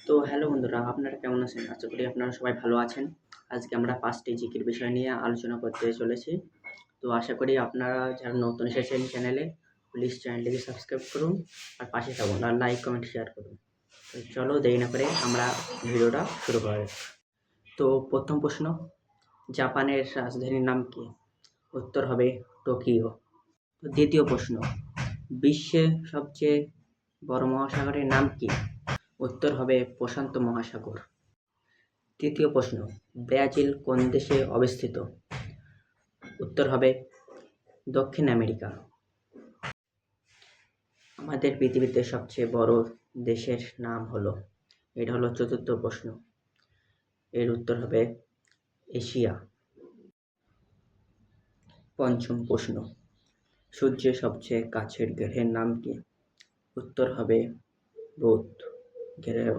তো হ্যালো বন্ধুরা, আপনারা কেমন আছেন? আশা করি আপনারা সবাই ভালো আছেন। আজকে আমরা ৫টি জিকের বিষয় নিয়ে আলোচনা করতে চলেছি। তো আশা করি আপনারা যারা নতুন এসেছেন চ্যানেলে, প্লিজ চ্যানেলটিকে সাবস্ক্রাইব করুন আর পাশে থাকুন আর লাইক, কমেন্ট, শেয়ার করুন। তো চলো দেরি না করে আমরা ভিডিওটা শুরু করা যাক। তো প্রথম প্রশ্ন, জাপানের রাজধানীর নাম কি? উত্তর হবে টোকিও। তো দ্বিতীয় প্রশ্ন, বিশ্বের সবচেয়ে বড় মহাসাগরের নাম কি? উত্তর হবে প্রশান্ত মহাসাগর। তৃতীয় প্রশ্ন, ব্রাজিল কোন দেশে অবস্থিত? উত্তর হবে দক্ষিণ আমেরিকা। আমাদের পৃথিবীতে সবচেয়ে বড় দেশের নাম হলো, এটা হলো চতুর্থ প্রশ্ন, এর উত্তর হবে এশিয়া। পঞ্চম প্রশ্ন, সূর্যের সবচেয়ে কাছের গ্রহের নাম কি? উত্তর হবে বুধ গ্রহ।